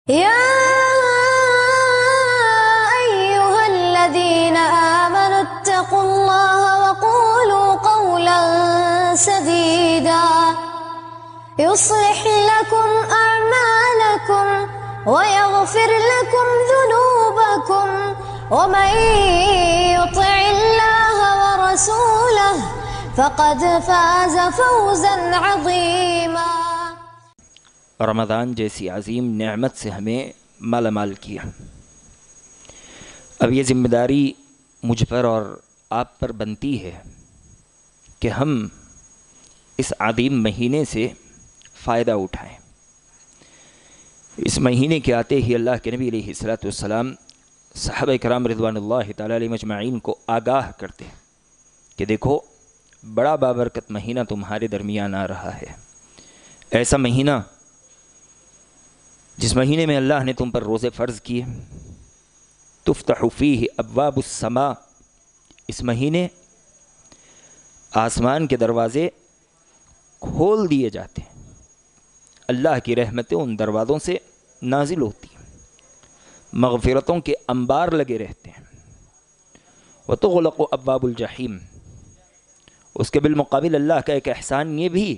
يا أيها الذين آمنوا اتقوا الله وقولوا قولا سديدا يصلح لكم أعمالكم ويغفر لكم ذنوبكم ومن يطع الله ورسوله فقد فاز فوزا عظيما۔ رمضان جیسی عظیم نعمت سے ہمیں مالا مال کیا۔ اب یہ ذمہ داری مجھ پر اور آپ پر بنتی ہے کہ ہم اس عظیم مہینے سے فائدہ اٹھائیں۔ اس مہینے کے آتے ہی اللہ کے نبی علیہ الصلوۃ والسلام صحابہ کرام رضوان اللہ تعالی علیہ مجمعین کو آگاہ کرتے کہ دیکھو بڑا بابرکت مہینہ تمہارے درمیان آ رہا ہے، ایسا مہینہ جس مہینے میں اللہ نے تم پر روزے فرض کیے، تفتح فیہ ابواب السماء، اس مہینے آسمان کے دروازے کھول دیے جاتے ہیں، اللہ کی رحمتیں ان دروازوں سے نازل ہوتی ہیں، مغفرتوں کے انبار لگے رہتے ہیں۔ وتغلق ابواب الجحیم، اس کے بالمقابل اللہ کا ایک احسان یہ بھی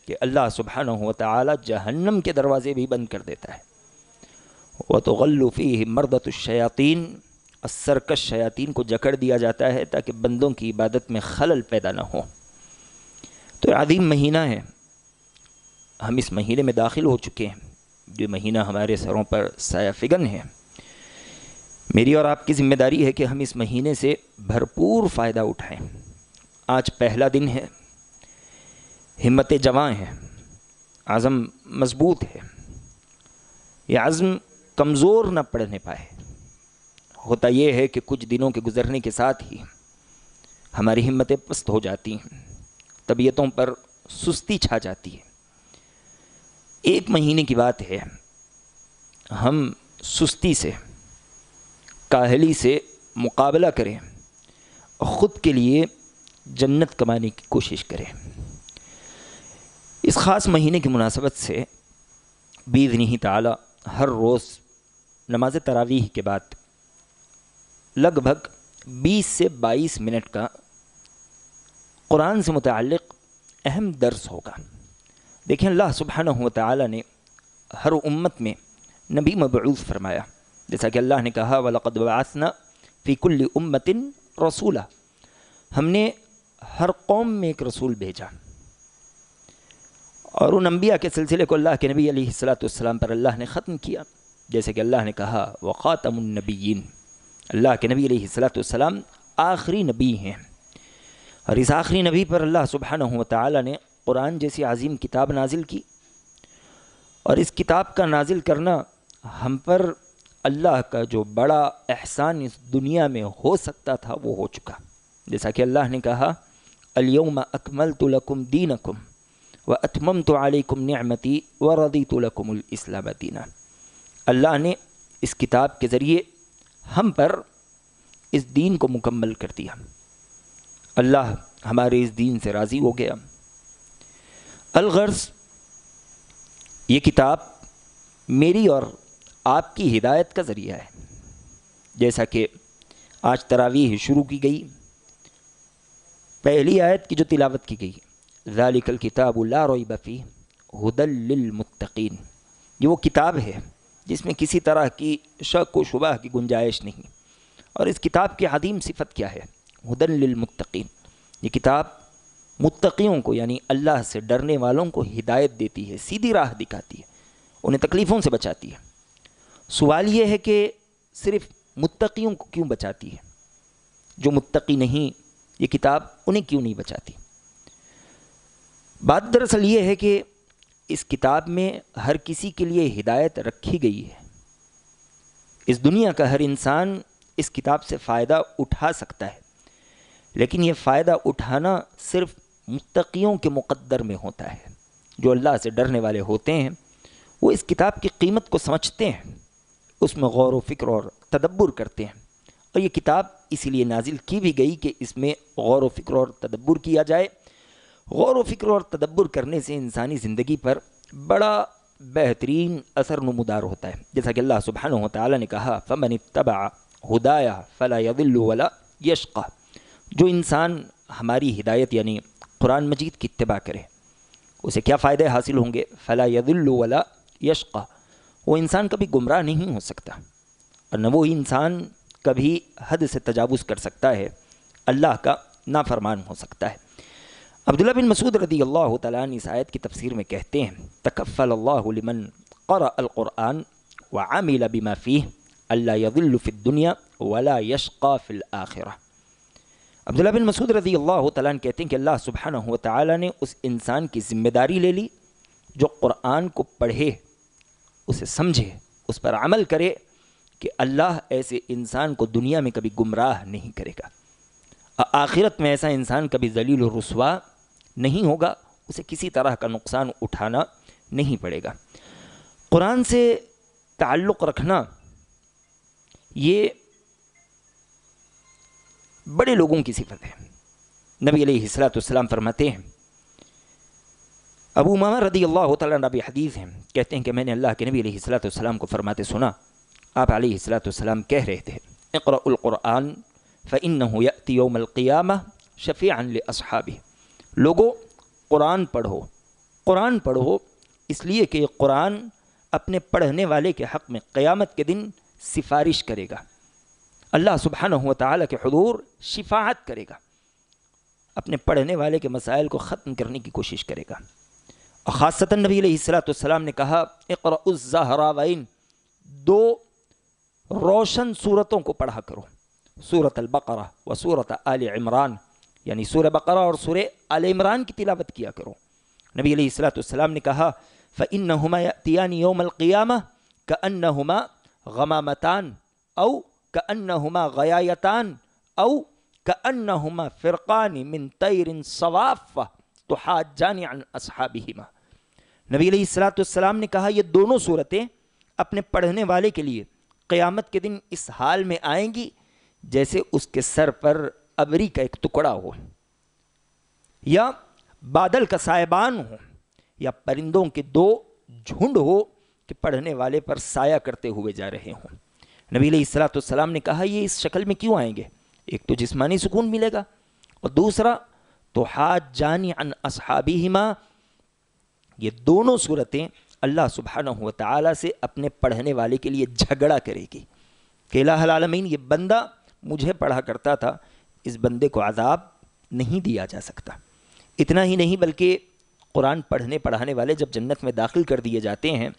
کہ اللہ سبحانہ و تعالی جہنم کے دروازے بھی بند کر دیتا ہے۔ وَتُغَلُّ فِيهِ مَرْدَةُ الشَّيَاطِينِ، السرکش شیاطین کو جکڑ دیا جاتا ہے تاکہ بندوں کی عبادت میں خلل پیدا نہ ہو۔ تو عظیم مہینہ ہے، ہم اس مہینے میں داخل ہو چکے ہیں، جو مہینہ ہمارے سروں پر سایہ فگن ہے۔ میری اور آپ کی ذمہ داری ہے کہ ہم اس مہینے سے بھرپور فائدہ اٹھائیں۔ آج پہلا دن ہے، ہمت جواں ہے، عزم مضبوط ہے، یہ عزم کمزور نہ پڑنے پائے۔ ہوتا یہ ہے کہ کچھ دنوں کے گزرنے کے ساتھ ہی ہماری ہمتیں پست ہو جاتی ہیں، طبیعتوں پر سستی چھا جاتی ہے۔ ایک مہینے کی بات ہے، ہم سستی سے، کاہلی سے مقابلہ کریں، خود کے لیے جنت کمانے کی کوشش کریں۔ اس خاص مہینے کی مناسبت سے باذنہ تعالی ہر روز نماز تراویح کے بعد لگ بھگ 20 سے 22 منٹ کا قرآن سے متعلق اہم درس ہوگا۔ دیکھیں اللہ سبحانہ و تعالی نے ہر امت میں نبی مبعوث فرمایا، جیسا کہ اللہ نے کہا وَلَقَدْ بَعَثْنَا فِي كُلِّ أُمَّةٍ رَسُولًا، ہم نے ہر قوم میں ایک رسول بھیجا، اور ان انبیاء کے سلسلے کو اللہ کے نبی علیہ الصلوۃ والسلام پر اللہ نے ختم کیا، جیسے کہ اللہ نے کہا وَخَاتَمُ النَّبِيِّينَ، اللہ کے نبی علیہ الصلوۃ والسلام آخری نبی ہیں، اور اس آخری نبی پر اللہ سبحانہ و تعالی نے قرآن جیسی عظیم کتاب نازل کی، اور اس کتاب کا نازل کرنا ہم پر اللہ کا جو بڑا احسان اس دنیا میں ہو سکتا تھا وہ ہو چکا، جیسا کہ اللہ نے کہا اليوم اکملت لکم دینکم واتممت علیکم نعمتی ورضیت لکم الاسلام دینا۔ اللہ نے اس کتاب کے ذریعے ہم پر اس دین کو مکمل کر دیا، اللہ ہمارے اس دین سے راضی ہو گیا۔ الغرض یہ کتاب میری اور آپ کی ہدایت کا ذریعہ ہے، جیسا کہ آج تراویح شروع کی گئی، پہلی آیت کی جو تلاوت کی گئی ذالک الکتاب لا ریب فیہ ھدی للمتقین، یہ وہ کتاب ہے جس میں کسی طرح کی شک و شبہ کی گنجائش نہیں، اور اس کتاب کی عظیم صفت کیا ہے؟ ھدی للمتقین، یہ کتاب متقیوں کو یعنی اللہ سے ڈرنے والوں کو ہدایت دیتی ہے، سیدھی راہ دکھاتی ہے، انہیں تکلیفوں سے بچاتی ہے۔ سوال یہ ہے کہ صرف متقیوں کو کیوں بچاتی ہے؟ جو متقی نہیں یہ کتاب انہیں کیوں نہیں بچاتی؟ بات دراصل یہ ہے کہ اس کتاب میں ہر کسی کے لیے ہدایت رکھی گئی ہے، اس دنیا کا ہر انسان اس کتاب سے فائدہ اٹھا سکتا ہے، لیکن یہ فائدہ اٹھانا صرف متقیوں کے مقدر میں ہوتا ہے۔ جو اللہ سے ڈرنے والے ہوتے ہیں وہ اس کتاب کی قیمت کو سمجھتے ہیں، اس میں غور و فکر اور تدبر کرتے ہیں، اور یہ کتاب اسی لیے نازل کی بھی گئی کہ اس میں غور و فکر اور تدبر کیا جائے۔ غور و فکر اور تدبر کرنے سے انسانی زندگی پر بڑا बेहतरीन असर नमूदार होता है। जैसा कि अल्लाह सुब्हानहु व तआला ने कहा, फमन इत्तबा हुदाया फला यदिल्लु वला यशक़ा, जो इंसान हमारी हिदायत यानी कुरान मजीद की इत्तिबा करे उसे क्या फ़ायदे हासिल होंगे, फला यदिल्लु वला यशक़ा, वो इंसान कभी गुमराह नहीं हो सकता और न वो इंसान कभी हद से तजावुज़ कर सकता है, अल्लाह का नाफरमान हो सकता है। अब्दुल्लाह बिन मसूद रदी अल्लाह तआला अन्हु इस आयत की तफसीर में कहते हैं, तकफ़ल अल्लाहु लिमन क़रा अल क़ुरआन व अमिल बिमा फ़ीह अल्ला यदिल्लु फ़िद दुनिया वला यशक़ा फ़िल आखिरह। अब्दुल्लाह बिन मसूद रदी अल्लाह तआला अन्हु कहते हैं कि अल्लाह सुब्हानहु व तआला ने उस इंसान की ज़िम्मेदारी ले ली जो कुरान को पढ़े, उसे समझे, उस पर अमल करे कि अल्लाह ऐसे इंसान को दुनिया में कभी गुमराह नहीं करेगा, आखिरत में ऐसा इंसान कभी ज़लील और रुस्वा नहीं होगा, उसे किसी तरह का नुकसान उठाना नहीं पड़ेगा। कुरान से ताल्लुक़ रखना ये बड़े लोगों की सिफत है। नबी अलैहिस्सलाम फरमाते हैं, अबू उमामा रदी अल्लाह तआला अन्हु हदीस हैं, कहते हैं कि मैंने अल्लाह के नबी अलैहिस्सलाम को फरमाते सुना, आप अलैहिस्सलाम कह रहे थे, इक़राउल क़ुरआन फ़इन्नहु यअती यौमल क़ियामह शफ़ीअन लिअस्हाबिह, लोगो कुरान पढ़ो, कुरान पढ़ो इसलिए कि कुरान अपने पढ़ने वाले के हक़ में क़यामत के दिन सिफारिश करेगा, अल्लाह सुब्हानहु व तआला के हुज़ूर शिफ़ाअत करेगा, अपने पढ़ने वाले के मसाइल को ख़त्म करने की कोशिश करेगा। और ख़ासतन नबी अलैहिस्सलाम ने कहा, इक़राउज़ ज़हरावैन, दो रोशन सूरतों को पढ़ा करो, सूरत अल-बक़रा व सूरत आल इमरान, यानी सूरह बक़रा और सूरह आल इमरान की तिलावत किया करो। नबी अलैहिस्सलाम ने कहा, फ़इन्नहुमा यअतियानी यौमल क़ियामह कअन्नहुमा गमामतान औ कअन्नहुमा गयायतान औ कअन्नहुमा फ़िरक़ान मिन तैरिन सवाफ़ तुहाज्जानी अन अस्हाबिहिमा। नबी अलैहिस्सलाम ने कहा, ये दोनों सूरतें अपने पढ़ने वाले के लिए क़यामत के दिन इस हाल में आएंगी जैसे उसके सर पर अबरी का एक टुकड़ा हो, या बादल का सायबान हो, या परिंदों के दो झुंड हो कि पढ़ने वाले पर साया करते हुए जा रहे हों। नबी अलैहिस्सलाम ने कहा, ये इस शक्ल में क्यों आएंगे, एक तो जिस्मानी सुकून मिलेगा और दूसरा तो हाज्जानी अन अस्हाबिहिमा, ये दोनों सूरतें अल्लाह सुब्हानहु व तआला से अपने पढ़ने वाले के लिए झगड़ा करेगी कि इलाहुल आलमीन, ये बंदा मुझे पढ़ा करता था, इस बंदे को अज़ाब नहीं दिया जा सकता। इतना ही नहीं बल्कि कुरान पढ़ने पढ़ाने वाले जब जन्नत में दाखिल कर दिए जाते हैं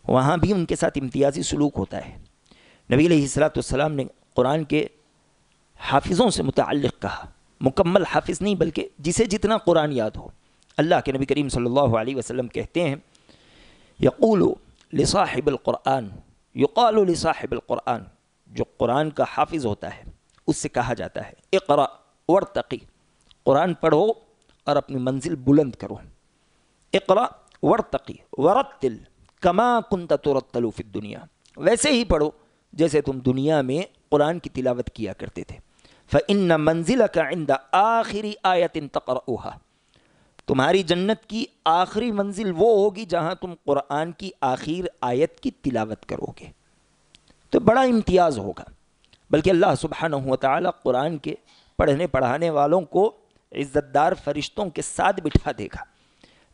वहाँ भी उनके साथ इम्तियाज़ी सलूक होता है। नबी अलैहिस्सलाम ने कुरान के हाफिज़ों से मुतअल्लिक़ कहा, मुकम्मल हाफिज़ नहीं बल्कि जिसे जितना कुरान याद हो। अल्लाह के नबी करीम सल्लल्लाहु अलैहि वसल्लम कहते हैं, यक़ूलु लिसाहिबिल क़ुरआन युक़ालु लिसाहिबिल क़ुरआन, जो कुरान का हाफिज़ होता है उससे कहा जाता है, इक़रा वर्तक़ी, कुरान पढ़ो और अपनी मंजिल बुलंद करो। इक़रा वर्तक़ी वरत्तिल कमा कुन्त तुरत्तलु फ़िद दुनिया, वैसे ही पढ़ो जैसे तुम दुनिया में कुरान की तिलावत किया करते थे। फ़इन्न मंजिलका इंद आखिरी आयतिन तक़रऊहा, तुम्हारी जन्नत की आखिरी मंजिल वो होगी जहाँ तुम कुरान की आखिर आयत की तिलावत करोगे, तो बड़ा इम्तियाज़ होगा। बल्कि अल्लाह सुब्हानहु व तआला कुरान के पढ़ने पढ़ाने वालों को इज़्ज़तदार फरिश्तों के साथ बिठा देगा।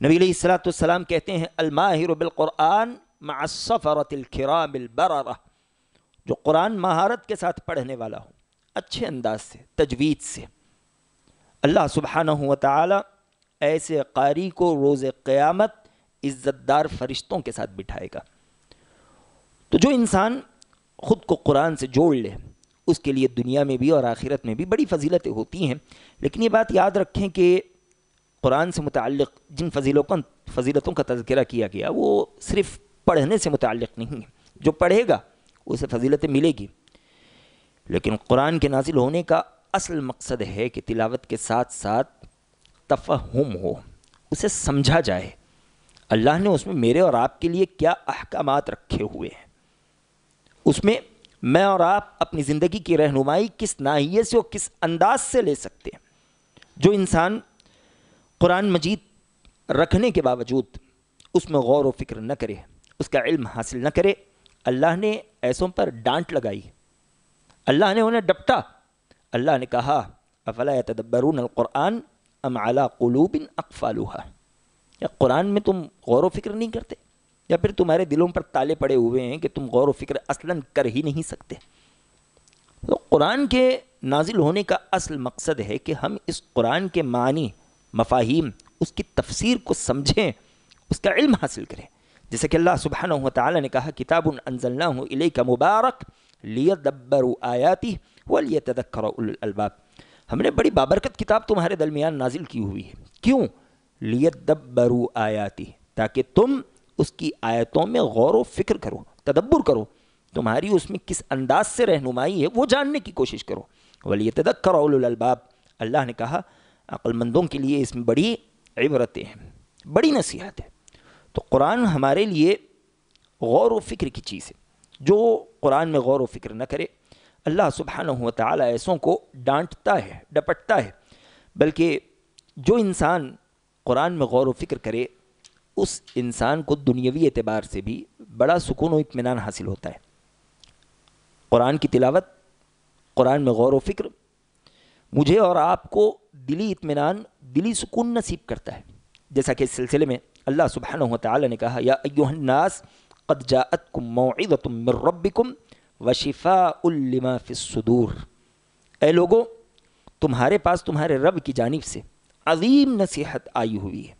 नबी अलैहिस्सलाम कहते हैं, अल-माहिरु बिल कुरान मअस सफ़रतिल किरामिल बररा, जो कुरान महारत के साथ पढ़ने वाला हो, अच्छे अंदाज से, तजवीद से, अल्लाह सुब्हानहु व तआला ऐसे कारी को रोज़े क़यामत इज़्ज़तदार फरिश्तों के साथ बिठाएगा। तो जो इंसान ख़ुद को कुरान से जोड़ ले उसके लिए दुनिया में भी और आखिरत में भी बड़ी फ़जीलतें होती हैं। लेकिन ये बात याद रखें कि कुरान से मुतअल्लिक़ जिन फ़जीलतों का तज़किरा किया गया वो सिर्फ़ पढ़ने से मुतअल्लिक़ नहीं है, जो पढ़ेगा उसे फ़जीलतें मिलेगी, लेकिन कुरान के नाजिल होने का असल मकसद है कि तिलावत के साथ साथ तफ़हुम हो, उसे समझा जाए अल्लाह ने उसमें मेरे और आपके लिए क्या अहकामात रखे हुए हैं, उसमें मैं और आप अपनी ज़िंदगी की रहनुमाई किस नाहिये से और किस अंदाज से ले सकते हैं। जो इंसान कुरान मजीद रखने के बावजूद اس میں غور و فکر نہ کرے، اس کا علم حاصل نہ کرے، اللہ نے ایسوں پر ڈانٹ لگائی، اللہ نے انہیں ڈپٹا۔ اللہ نے کہا افلا یتدبرون القرآن ام علی قلوب اقفالها، یا قرآن میں تم غور و فکر نہیں کرتے، یا پھر تمہارے دلوں پر تالے پڑے ہوئے ہیں کہ تم غور و فکر اصلاً کر ہی نہیں سکتے۔ تو قرآن کے نازل ہونے کا اصل مقصد ہے کہ ہم اس قرآن کے معنی، مفاہیم، اس کی تفسیر کو سمجھیں، اس کا علم حاصل کریں۔ جیسے کہ اللہ سبحانہ و تعالی نے کہا کتاب انزلناہ الیک مبارک لیدبروا آیاتہ ولیتذکر اولو الالباب، ہم نے بڑی بابرکت کتاب تمہارے درمیان نازل کی ہوئی ہے۔ کیوں؟ لیدبروا آیاتہ، تاکہ تم اس کی آیتوں میں غور و فکر کرو، تدبر کرو، تمہاری اس میں کس انداز سے رہنمائی ہے وہ جاننے کی کوشش کرو۔ ولیتذکر اولو الالباب، اللہ نے کہا عقل مندوں کے لیے اس میں بڑی عبرتیں ہیں، بڑی نصیحت ہے۔ تو قرآن ہمارے لیے غور و فکر کی چیز ہے۔ جو قرآن میں غور و فکر نہ کرے، اللہ سبحانہ و تعالی ایسوں کو ڈانٹتا ہے، ڈپٹتا ہے۔ بلکہ جو انسان قرآن میں غور و فکر کرے، اس انسان کو دنیاوی اعتبار سے بھی بڑا سکون و اطمینان حاصل ہوتا ہے۔ قرآن کی تلاوت، قرآن میں غور و فکر مجھے اور آپ کو دلی اطمینان، دلی سکون نصیب کرتا ہے۔ جیسا کہ اس سلسلے میں اللہ سبحانہ و تعالی نے کہا یا ایھا الناس قد جاءتکم موعظۃ من ربکم وشفاء لما فی الصدور، اے لوگو تمہارے پاس تمہارے رب کی جانب سے عظیم نصیحت آئی ہوئی ہے۔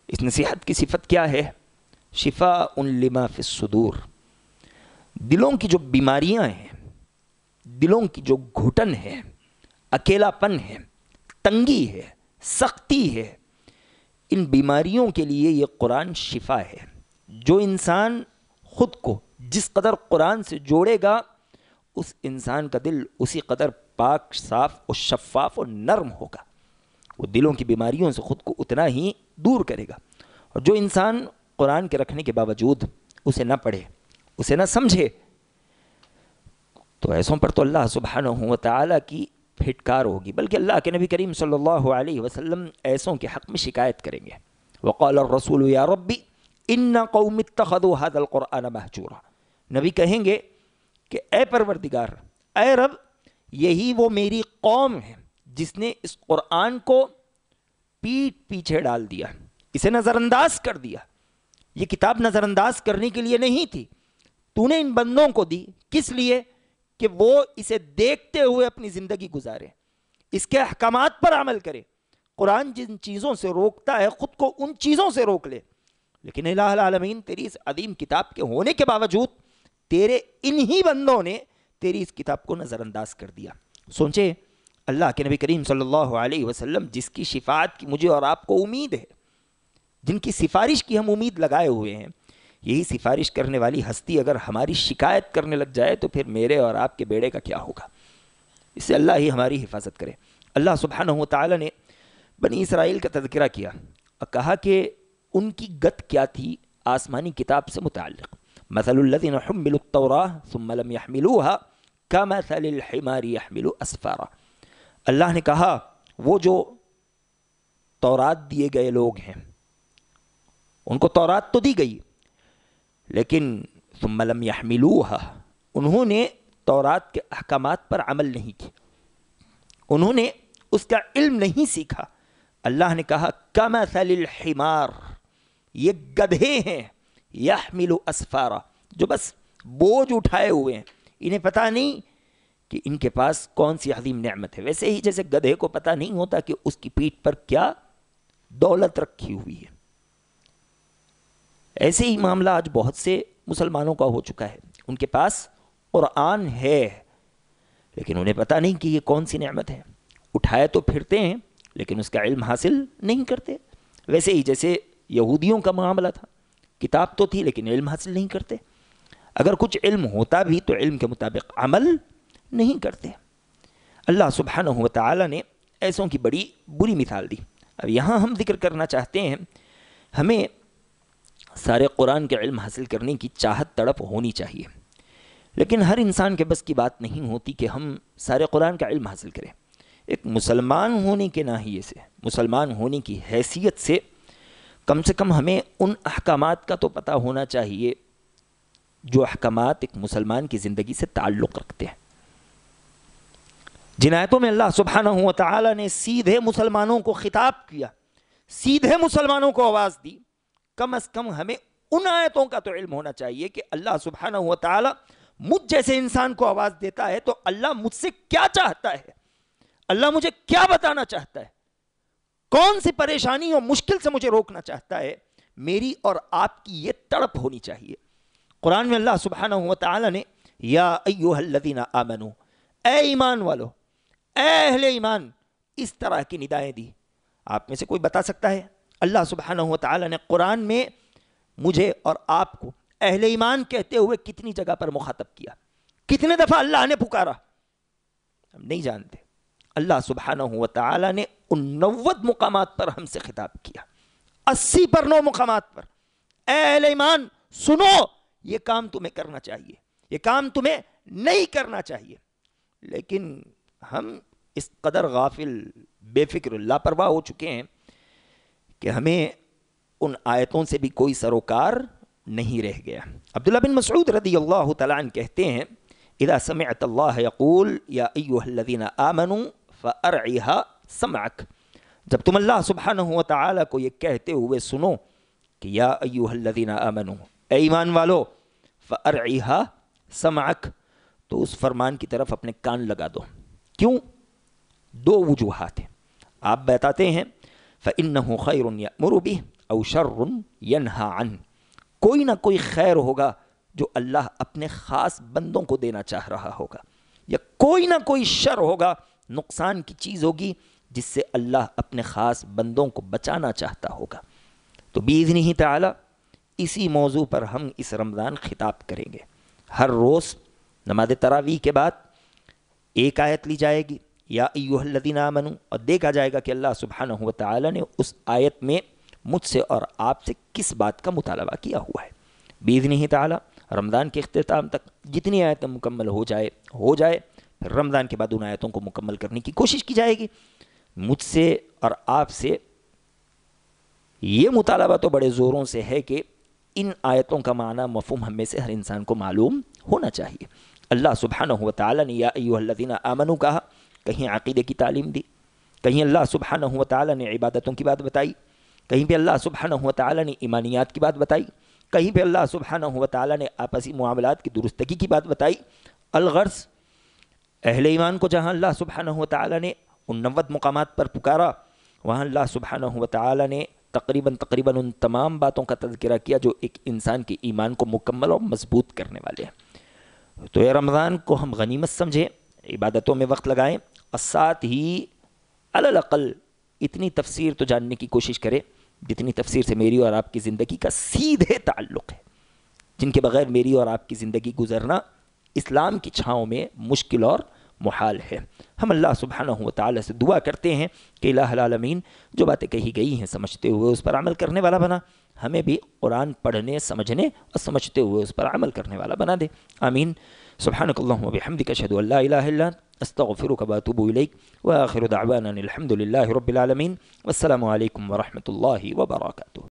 اس نصیحت کی صفت کیا ہے؟ شفاء لما فی الصدور، دلوں کی جو بیماریاں ہیں، دلوں کی جو گھٹن ہے، اکیلا پن ہے، تنگی ہے، سختی ہے، ان بیماریوں کے لیے یہ قرآن شفا ہے۔ جو انسان خود کو جس قدر قرآن سے جوڑے گا، اس انسان کا دل اسی قدر پاک، صاف اور شفاف اور نرم ہوگا، وہ دلوں کی بیماریوں سے خود کو اتنا ہی دور کرے گا۔ اور جو انسان قرآن کے رکھنے کے باوجود اسے نہ پڑھے، اسے نہ سمجھے، تو ایسوں پر تو اللہ سبحانہ و تعالیٰ کی پھٹکار ہوگی، بلکہ اللہ کے نبی کریم صلی اللہ علیہ وسلم ایسوں کے حق میں شکایت کریں گے۔ وقال الرسول یا ربی ان قوم اتخذوا هذا القرآن مہجورا، نبی کہیں گے کہ اے پروردگار، اے رب، یہی وہ میری قوم ہے جس نے اس قرآن کو پیٹ پیچھے ڈال دیا، اسے نظر انداز کر دیا۔ یہ کتاب نظر انداز کرنے کے لیے نہیں تھی، تو نے ان بندوں کو دی، کس لیے؟ کہ وہ اسے دیکھتے ہوئے اپنی زندگی گزارے، اس کے احکامات پر عمل کرے۔ قرآن جن چیزوں سے روکتا ہے خود کو ان چیزوں سے روک لے، لیکن الہ العالمین تیری اس عظیم کتاب کے ہونے کے باوجود تیرے انہی بندوں نے تیری اس کتاب کو نظر انداز کر دیا۔ سوچے اللہ کے نبی کریم صلی اللہ علیہ وسلم جس کی شفاعت کی مجھے اور آپ کو امید ہے، جن کی سفارش کی ہم امید لگائے ہوئے ہیں، یہی سفارش کرنے والی ہستی اگر ہماری شکایت کرنے لگ جائے تو پھر میرے اور آپ کے بیڑے کا کیا ہوگا؟ اس سے اللہ ہی ہماری حفاظت کرے۔ اللہ سبحانہ و تعالی نے بنی اسرائیل کا تذکرہ کیا اور کہا کہ ان کی گت کیا تھی آسمانی کتاب سے متعلق۔ مثل الذین حملوا التوراۃ ثم لم يحملوها كمثل الحمار يحمل اسفارا، اللہ نے کہا وہ جو تورات دیے گئے لوگ ہیں، ان کو تورات تو دی گئی، لیکن ثم لم يحملوها، انہوں نے تورات کے احکامات پر عمل نہیں کیا، انہوں نے اس کا علم نہیں سیکھا۔ اللہ نے کہا کمثل الحمار، یہ گدھے ہیں، یحمل اسفارا، جو بس بوجھ اٹھائے ہوئے ہیں، انہیں پتہ نہیں کہ ان کے پاس کون سی عظیم نعمت ہے۔ ویسے ہی جیسے گدھے کو پتہ نہیں ہوتا کہ اس کی پیٹھ پر کیا دولت رکھی ہوئی ہے، ایسے ہی معاملہ آج بہت سے مسلمانوں کا ہو چکا ہے۔ ان کے پاس قرآن ہے لیکن انہیں پتہ نہیں کہ یہ کون سی نعمت ہے، اٹھائے تو پھرتے ہیں لیکن اس کا علم حاصل نہیں کرتے۔ ویسے ہی جیسے یہودیوں کا معاملہ تھا، کتاب تو تھی لیکن علم حاصل نہیں کرتے، اگر کچھ علم ہوتا بھی تو علم کے مطابق عمل نہیں کرتے۔ اللہ سبحانہ و تعالی نے ایسوں کی بڑی بری مثال دی۔ اب یہاں ہم ذکر کرنا چاہتے ہیں، ہمیں سارے قرآن کے علم حاصل کرنے کی چاہت تڑپ ہونی چاہیے، لیکن ہر انسان کے بس کی بات نہیں ہوتی کہ ہم سارے قرآن کا علم حاصل کریں۔ ایک مسلمان ہونے کے ناحیے سے، مسلمان ہونے کی حیثیت سے कम से कम हमें उन अहकामात का तो पता होना चाहिए जो अहकामात एक मुसलमान की ज़िंदगी से ताल्लुक़ रखते हैं। जिन आयतों में अल्लाह सुब्हानहू व तआला ने सीधे मुसलमानों को खिताब किया, सीधे मुसलमानों को आवाज़ दी, कम अज़ कम हमें उन आयतों का तो इल्म होना चाहिए कि अल्लाह सुब्हानहू व तआला मुझ जैसे इंसान को आवाज़ देता है तो अल्लाह मुझसे क्या चाहता है, अल्लाह मुझे क्या बताना चाहता है, कौन सी परेशानी और मुश्किल से मुझे रोकना चाहता है। मेरी और आपकी ये तड़प होनी चाहिए। कुरान में अल्लाह सुब्हानहू व तआला ने या अय्युहल्लज़ीना आमनू, ए ईमान वालो, ए अहले ईमान, इस तरह की निदाएं दी। आप में से कोई बता सकता है अल्लाह सुब्हानहू व तआला ने कुरान में मुझे और आपको अहले ईमान कहते हुए कितनी जगह पर मुखातब किया, कितने दफ़ा अल्लाह ने पुकारा? हम नहीं जानते। अल्लाह सुब्हानहू व तआला ने उन 90 मुकामात पर हमसे खिताब किया, 80 पर 9 मुकामात पर, ए अहले ईमान सुनो, ये काम तुम्हें करना चाहिए, ये काम तुम्हें नहीं करना चाहिए। लेकिन हम इस कदर गाफिल, बेफिक्र, लापरवाह हो चुके हैं कि हमें उन आयतों से भी कोई सरोकार नहीं रह गया। अब्दुल्ला बिन मसऊद रज़ियल्लाहु तआला अन्हु कहते हैं, इज़ा समिअत अल्लाह यक़ूल या अय्युहल्लज़ीना आमनू फ़अरइहा समअक, जब तुम अल्लाह सुब्हानहू व तआला को ये कहते हुए सुनो कि या अय्युहल्लज़ीना आमनू, ए ईमान वालो, फ़अरइहा समअक, तो उस फरमान की तरफ अपने कान लगा दो। क्यों? 2 वजूहात हैं। आप बताते हैं फ़इन्नहु खैरुन यअमुरु बिहि औ शर्रुन यन्हा अन, कोई ना कोई खैर होगा जो अल्लाह अपने ख़ास बंदों को देना चाह रहा होगा, या कोई ना कोई शर होगा, नुकसान की चीज़ होगी जिससे अल्लाह अपने ख़ास बंदों को बचाना चाहता होगा। तो बिइज़्निही तआला इसी मौजू पर हम इस रमज़ान खिताब करेंगे। हर रोज़ नमाज़ तरावीह के बाद एक आयत ली जाएगी, या अय्युहल्लज़ीना आमनू, और देखा जाएगा कि अल्लाह सुब्हानहू व तआला ने उस आयत में मुझसे और आपसे किस बात का मुतालबा किया हुआ है। बिइज़्निही तआला रमज़ान के इख्तिताम तक जितनी आयतें मुकम्मल हो जाए, फिर रमज़ान के बाद उन आयतों को मुकम्मल करने की कोशिश की जाएगी। मुझसे और आपसे ये मुतालबा तो बड़े ज़ोरों से है कि इन आयतों का माना, मफ़हूम हम में से हर इंसान को मालूम होना चाहिए। अल्लाह सुब्हानहू व तआला ने या अय्युहल्लज़ीना आमनू कहा, कहीं अक़ीदे की तालीम दी, कहीं अल्लाह सुब्हानहू व तआला ने इबादतों की बात बताई, कहीं पे अल्लाह सुब्हानहू व तआला ने ईमानियात की बात बताई, कहीं पे अल्लाह सुब्हानहू व तआला ने आपसी मुआमलात की दुरुस्तगी की बात बताई। अलगर्ज़ अहले ईमान को जहाँ अल्लाह सुब्हानहू व तआला ने उन 90 मुकामात पर पुकारा, वहाँ अल्लाह सुब्हानहू व तआला ने तकरीबन उन तमाम बातों का तज़किरा किया जो एक इंसान के ईमान को मुकम्मल और मजबूत करने वाले हैं। तो ये रमज़ान को हम गनीमत समझें, इबादतों में वक्त लगाएं, और साथ ही अलल अक़ल इतनी तफसीर तो जानने की कोशिश करें जितनी तफसीर से मेरी और आपकी ज़िंदगी का सीधे ताल्लुक़ है, जिनके बग़ैर मेरी और आपकी ज़िंदगी गुजरना इस्लाम की छाँव में मुश्किल और मुहाल है। हम अल्लाह सुब्हानहू व तआला से दुआ करते हैं कि इलाहुल आलमीन जो बातें कही गई हैं समझते हुए उस पर अमल करने वाला बना, हमें भी कुरान पढ़ने, समझने और समझते हुए उस पर अमल करने वाला बना दे। आमीन। सुब्हानकल्लाहुम्मा व बिहम्दिका अशहदु अल्ला इलाहा इल्ला अंत अस्तगफिरुका व अतूबु इलैक व आखिरु दअवाना अनिल हम्दुलिल्लाहि रब्बिल आलमीन। वस्सलामु अलैकुम व रहमतुल्लाहि व बरकातुहू।